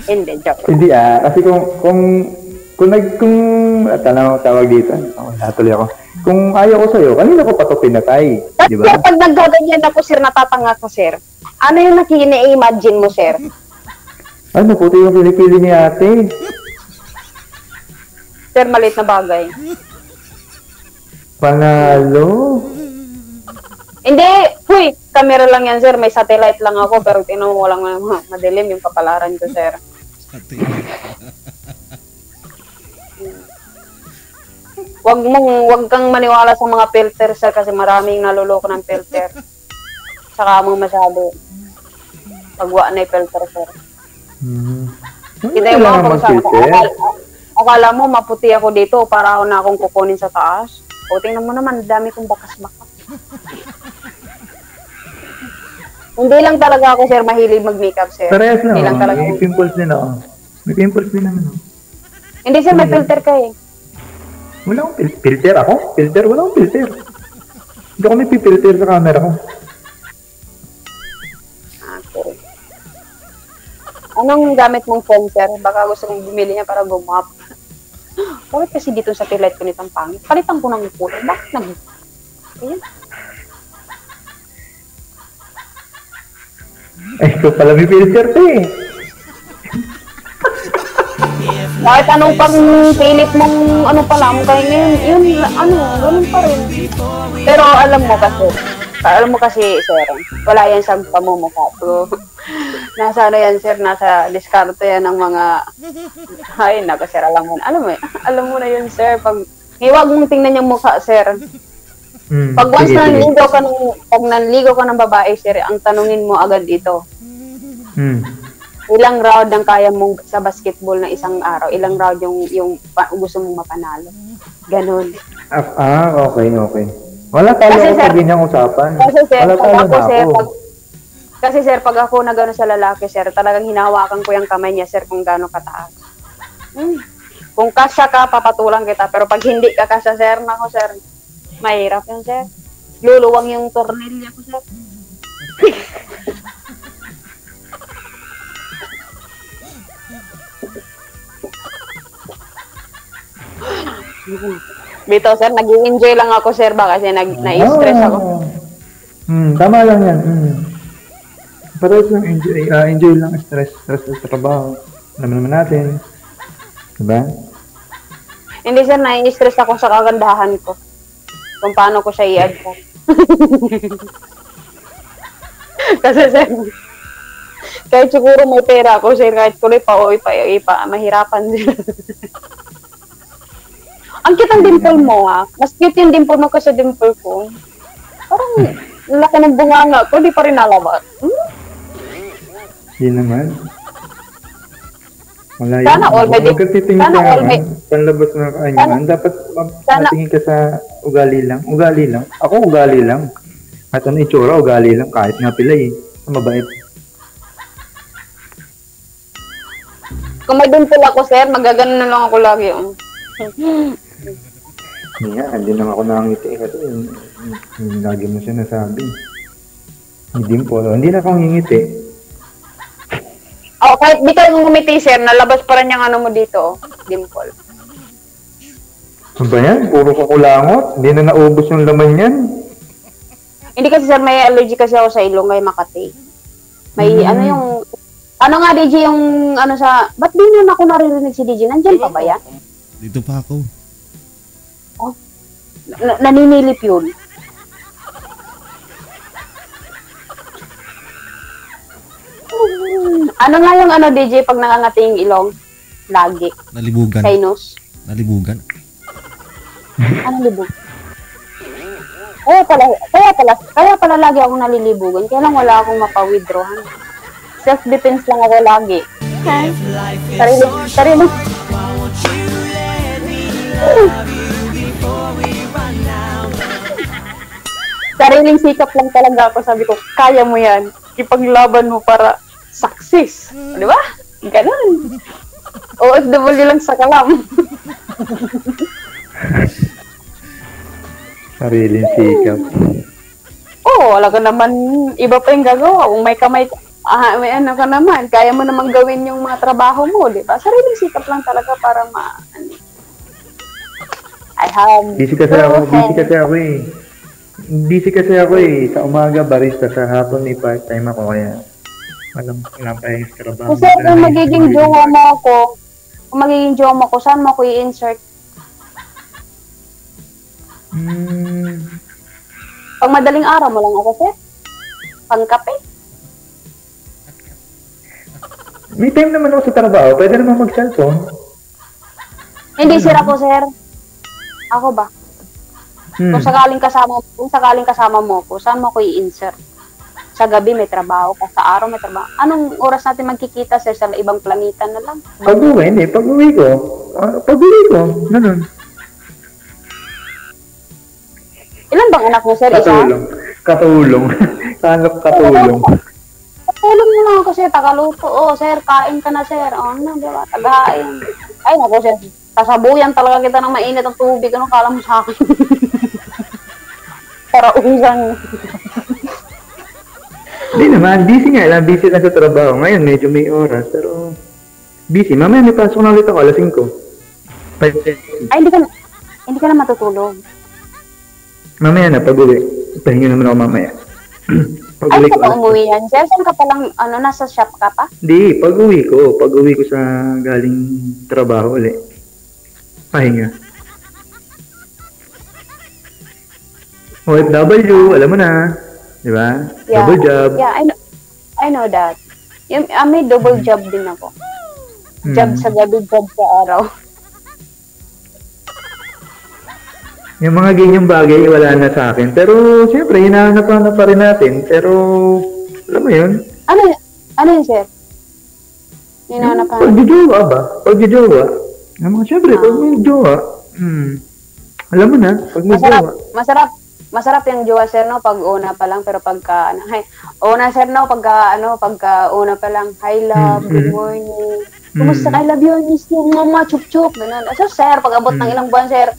Hindi, joke. Hindi kasi tawag dito, natuloy ako. Kung ayaw ko sa'yo, kanina ko pa ito pinatay. Di ba? Pag naggaganyan ako, sir, natatanga ka, sir. Ano yung nakini-imagine mo, sir? Ano, puti yung pinipili ni ate. Sir, maliit na bagay. Panalo. Hindi, huy, camera lang yan, sir. May satellite lang ako, pero tinan mo lang madilim yung kapalaran ko, sir. Wag kang maniwala sa mga filter, sir, kasi maraming naluloko ng filter. Saka mo masabi. Pagwa na yung filter, sir. Kita yung mga pag-usapan. Akala mo, maputi ako dito para ako na akong kukunin sa taas. O, tingnan mo naman, dami kong bakas-bakas. Hindi lang talaga ako, sir, mahilig mag-makeup, sir. Parehas lang, Hindi lang talaga. may pimples din ako. May pimples din naman, Hindi, sir, may filter ka eh. Wala akong filter ako? Filter? Wala akong filter. Hindi ako may pipilter sa camera ko. Okay. Anong gamit mong phone, sir? Baka gusto kong bumili niya para gumap. Bakit kasi dito sa pilet ko nitong pangit? Palitan ko ng kulay. Bakit Ayan. Ito pala may filter to eh. Kahit anong pang pilit mong ano pala mo kayo ngayon, yun, ganun pa rin. Pero alam mo kasi, sir, wala yan sa pamumukha. So, nasa ano yan, sir, nasa diskarte yan ng mga, ay, naku, sir, alam mo na yun, sir, huwag mong tingnan yung mukha, sir. Pag once pag nanligaw ka ng babae, sir, ang tanungin mo agad ito. Ilang round ang kaya mong sa basketball na isang araw? Ilang round yung gusto mong mapanalo? Ganon. Okay. Wala talo ako sa ganyang usapan. Kasi sir, pag ako na gano'n sa lalaki, sir, talagang hinahawakan ko yung kamay niya, sir, kung gano'n kataas. Kung kasya ka, papatulang kita. Pero pag hindi ka kasya, sir, nako, sir, mahirap yan, sir. Luluwang yung tornilya ko, sir. Dito, sir, nag-enjoy lang ako, sir, ba? Kasi na-stress ako. Tama lang yan. Parehas lang, enjoy lang, stress sa trabaho. Alam naman natin. Diba? Hindi, sir, na-stress ako sa kagandahan ko. Kung paano ko siya i-adjust. Kasi, sir, kahit siguro may pera ako, sir, kahit tuloy pa o mahirapan sila. Ang cute ang dimple mo, ha? Mas cute yung dimple mo kasi dimple ko. Parang laki ng bunganga ko, di pa rin nalabas. Yun naman. Wala yun. Sana all may panlabas na kaanyuan. Dapat matingin ka sa ugali lang. Ugali lang. Ako ugali lang. At ano itsura, ugali lang. Kahit nga pila eh. Mabait. Kung may dimple ako, sir, magaganon na lang ako lagi. Hindi naman ako nakangiti kasi yung lagi mo siya nasabi. Hindi na akong ngingiti. Kahit di ka ngumiti, sir, nalabas pa rin yung ano mo dito, dimple. Ano ba yan? Puro kakulangot? Hindi na naubos yung laman yan? Hindi kasi, sir, may allergy kasi ako sa ilong kay Makati. May ano nga, DJ, yung ba't di na ako naririnig si DJ? Nandyan pa ba yan? Dito pa ako. Naninilip yun. Ano nga yung DJ pag nangangati yung ilong? Lagi. Nalibugan. Sinus. Nalibugan. Ano libog? Kaya pala lagi akong nalilibugan. Kaya lang wala akong mapa-withdrawhan. Self-defense lang ako lagi. Sarili. Sariling sikap lang talaga ako. Sabi ko, kaya mo yan. Ipaglaban mo para success. Di ba? Ganun. OFW lang sa kalam. Sariling sikap. Wala ka naman. Iba pa yung gagawa. Kung may kamay, may ano ka naman. Kaya mo naman gawin yung mga trabaho mo. Di ba? Sariling sikap lang talaga para Busy kasi ako eh. Sa umaga barista, sa hapon may part-time ako kaya walang pa yung trabaho. Kasi kung magiging jowa mo ako, saan mo ako i-insert? Pag madaling araw mo lang ako, sir? Pangkape? May time naman ako sa trabaho. Pwede naman mag-cellphone. Hindi, sir ako, sir. Ako ba? Kung sakaling kasama mo ako, saan mo ako i-insert? Sa gabi may trabaho ka, sa araw may trabaho. Anong oras natin magkikita, sir, sa ibang planeta na lang? Pag-uwi ko. Ganun. Ilan bang anak mo, sir? Katulong. Hanap katulong. Katulong mo lang ako, sir. Tagaluto. Sir, kain ka na, sir. Diba? Tagain. Ay, naku, sir. Kasabuyan talaga kita ng mainit ang tubig. Kala mo sa akin? Para usang. Hindi naman, busy nga lang, busy lang sa trabaho. Ngayon, medyo may oras, pero busy. Mamaya may pasok na ulit ako, alas 5. 5:30. Ay, hindi ka na matutulog. Mamaya na, pag-uwi. Pahinga naman ako mamaya. Ay, Pag-uwi ko ka pa alas umuwi yan, sir? Saan ka palang, nasa shop ka pa? Hindi, pag-uwi ko. Pag-uwi ko sa galing trabaho ulit. Pahinga. OFW, alam mo na. Di ba? Yeah. Double job. Yeah, I know that. May double job din ako. Job sa gabi, job sa araw. Yung mga ganyang bagay, wala na sa akin. Pero, siyempre, hinahanap pa rin natin. Pero, alam mo yun? Ano yun, sir? Hinahanap ka? Pagjojowa ba? Pagjojowa. Siyempre, pag may jowa. Alam mo na, pag may jowa. Masarap yung jowa, sir, no? Pag una pa lang, pero pagka, una, sir, no? Pagka una pa lang, hi, love, good morning. Kumusta ka, love you, miss you, mama, chup-chup, ganun. So, sir, pag abot ng ilang buwan, sir,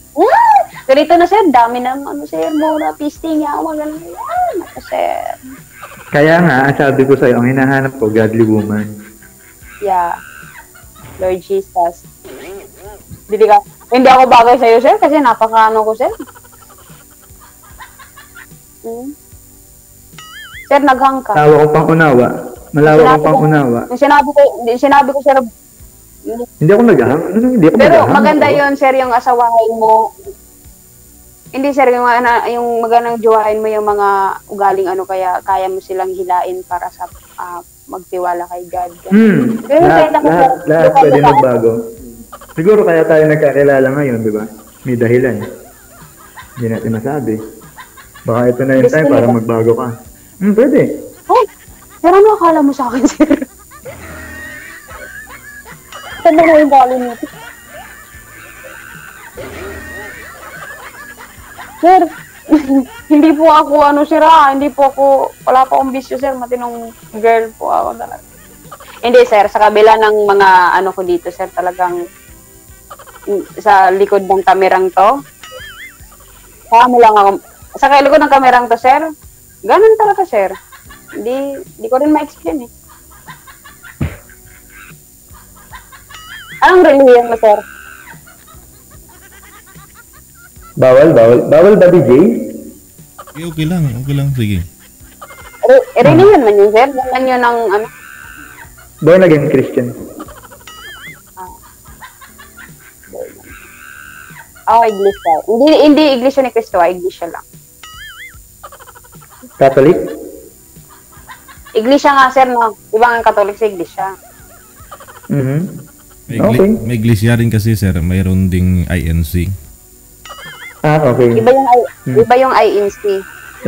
ganito na, sir, dami na, sir, mura, pisting, yawa, ganun. Ako, sir. Kaya nga, sabi ko sa'yo, ang hinahanap ko, godly woman. Yeah. Lord Jesus. Hindi ako bagay sa'yo, sir, kasi napaka-ano ko, sir. Sir, naghang ka. Malawak ang pangunawa. Malawak ang pangunawa. Sinabi ko, sir, Hindi ako naghahang. Hindi ako pero naghahang. maganda yun, sir, yung asawahin mo. Hindi, sir, yung magandang jowahin mo yung mga ugaling kaya mo silang hilain para sa magtiwala kay God. Pero Lahat pwede magbago. Siguro kaya tayo nagkakilala ngayon, di ba? May dahilan. Hindi natin masabi. Baka ito na yung time para magbago ka. Pwede. Oh, pero ano akala mo sa akin, sir? Saan na yung bali nito? Sir, hindi po ako wala po akong bisyo, sir. Matinong girl po ako talaga. Hindi, sir, sa kabila ng mga ko dito, sir, talagang sa likod ng kamerang to, sa likod ng kamerang to, sir, ganun talaga, sir. Hindi ko rin ma-explain, eh. Anong relihiyon mo, sir? Bawal ba, DJ? Okay lang, sige. Relihiyon man yun, sir. Ganun yun ang, Born again Christian. iglesia. Hindi iglesia ni Cristo, iglesia lang. Catholic? Iglesia nga, sir, no? Ibang ang Catholic sa iglesia. Okay. May iglesia rin kasi, sir. Mayroon ding INC. Okay. Iba yung INC.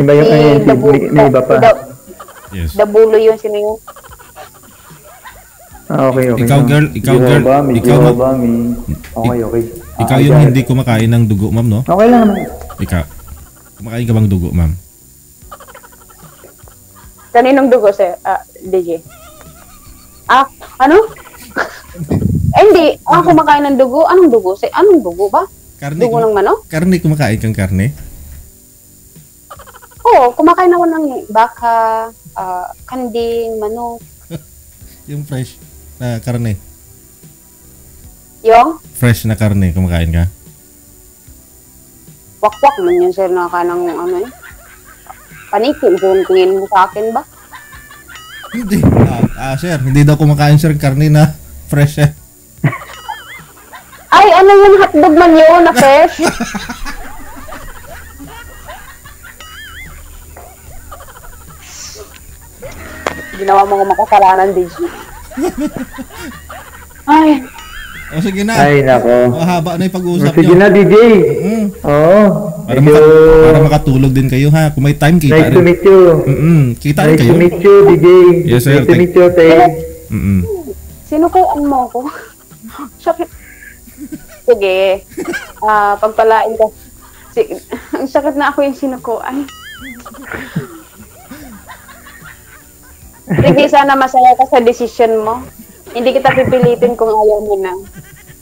Iba yung INC. May iba pa. Yes. Dabulo yun, sino yun? Okay. Ikaw, girl. Okay. Ikaw yung hindi kumakain ng dugo, ma'am, no? Okay lang naman. Ikaw. Kumakain ka bang dugo, ma'am? Kaninong dugo, sir? DJ. Ano? Hindi. Kumakain ng dugo. Anong dugo? Anong dugo ba? Dugo ng manok? Karne, kumakain kang karne? Oo, kumakain ako ng baka, kanding, manok. Yung fresh na karne. Yung? Fresh na karne, kumakain ka? Wakwak man yun, sir, nakakain ng panikin. Kung tingin mo sa akin ba? Hindi. Sir, hindi daw kumakain, sir, karne na fresh, eh. Ay, ano yung hotdog man yun na fresh? Ginawa mo ko makasalanan, DJ. Ay. O sige na. Ay, nako. Mahaba na yung pag-uusap nyo. Sige na, DJ. Oo. Para makatulog din kayo, ha? Kung may time, kita Nice to meet you. Kita rin kayo. Nice to meet you, DJ. Yes, sir. Nice to meet you, Tay. Sino kayo mo ko? Sakit. Sige. Pagpalain ka. Ang sakit na ako yung sinukuan. Sige, sana masaya ka sa decision mo. Hindi kita pipilitin kung ayaw mo na.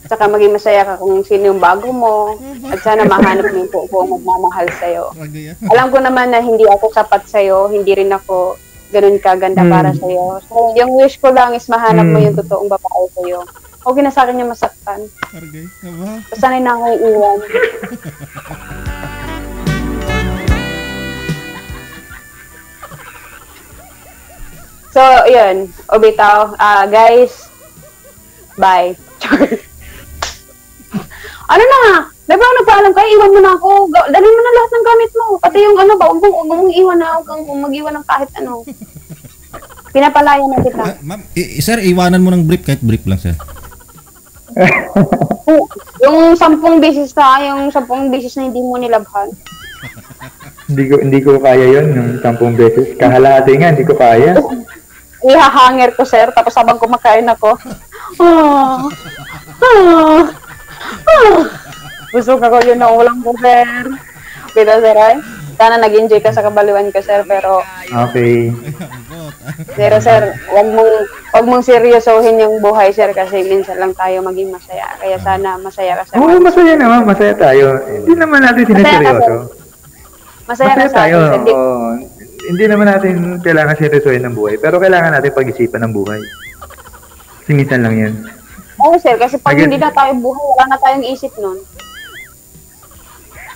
Saka maging masaya ka kung sino yung bago mo. At sana mahanap mo yung po magmamahal sa'yo. Ragay ah. Alam ko naman na hindi ako sapat sa'yo, hindi rin ako ganun kaganda para sa'yo. So, yung wish ko lang is mahanap mo yung totoong babae sa'yo. Okay na sa akin yung masaktan. Ragay. Aba. Sanay na akong iwan. So, yun. O bitaw. Guys, bye. Ano na? Di ba nagpaalam kayo? Iwan mo na ako. Dalhin mo na lahat ng gamit mo. Pati yung ano ba, huwag mong iwan na. Huwag kang mag-iwan ng kahit ano. Pinapalaya na kita. Ma'am, sir, iwanan mo ng brief kahit brief lang, sir. Yung 10 beses yung 10 beses na hindi mo nilabhan. Hindi ko kaya yun, yung 10 beses. Kahalati nga, hindi ko kaya. Ihahanger ko, sir. Tapos habang kumakain ako, busog ako yun na ulang ko, sir. Kita, sir, ay? Sana nag-enjoy ka sa kabaliwan ko, sir. Pero, sir, wag mong seryosohin yung buhay, sir, kasi minsan lang tayo maging masaya. Kaya sana masaya ka, sir. Oo, masaya naman. Masaya tayo. Hindi naman natin siniseryoso. Masaya ka sa tayo. akin, sir. Hindi naman natin kailangan seryosohin ng buhay. Pero kailangan natin pag-isipan ng buhay. Kasi minsan lang yan. Oo, sir, kasi pag hindi na tayo buhay, wala na tayong isip nun.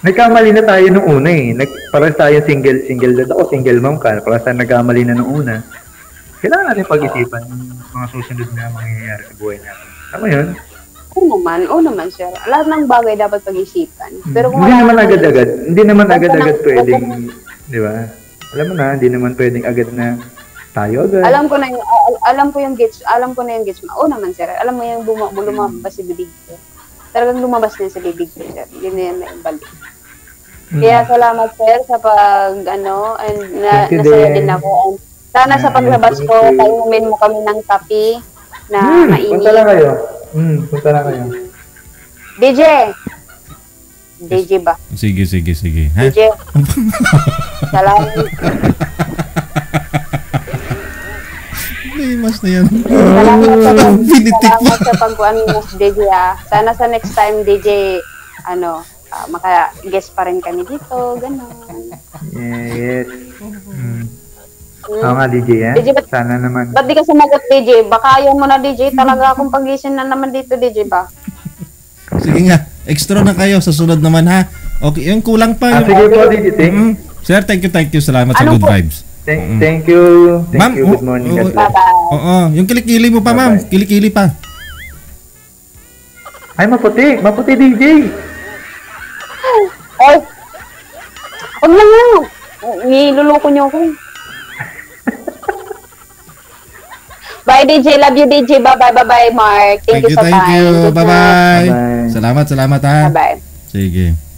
Nagkamali na tayo nung una eh. Parang tayo single dad ako, single mom ka. Parang tayo nagkamali na nung una. Kailangan natin pag-isipan yung mga susunod na mangyayari sa buhay natin. Tama yun? Oo naman, sir. Lahat ng bagay dapat pag-isipan. Pero kung Hindi wala naman ka agad-agad. Hindi naman Basta agad-agad nang- pwedeng, di ba? Alam mo na, hindi naman pwedeng agad na tayo agad. alam ko yung gets mo. Oo naman, sir. Alam mo yung lumabas sa bibig ko. Talagang lumabas na sa bibig ko, sir. Yun na yan na yung balik. Kaya salamat, sir, sa and Thank you nasaya din. din ako. And sana sa paglabas ko, painumin mo kami ng kape na mainit. Punta lang kayo. Punta lang kayo. DJ ba? Sige. Ha? DJ. Salamat. Limas na yan. Salamat sa pagkuhan mo, DJ. Sana sa next time, DJ, maka-guest pa rin kami dito, gano'n. Yes. Oo nga, DJ, eh. DJ, Sana naman. Ba't di ka sumagot, DJ? Baka ayaw mo na, DJ. Talaga akong pag-gising na naman dito, DJ ba? Sige nga, extra na kayo sa sunod naman ha. Okay, yung kulang pa. Sige po, DJ. Sir, thank you. Salamat sa Ano good po? vibes. Thank you. Ma'am, Thank you. Good morning. God bless. Bye-bye. Oo, yung kilikili mo pa, ma'am. Bye-bye. Kilikili pa. Ay, maputi. Maputi, DJ. Ay! Huwag na nga. Niluloko niyo ako. Bye, DJ. Love you, DJ. Bye-bye, Mark. Thank you sa time. Thank you. Good night. Bye-bye. Bye-bye. Salamat ha. Bye-bye. Sige.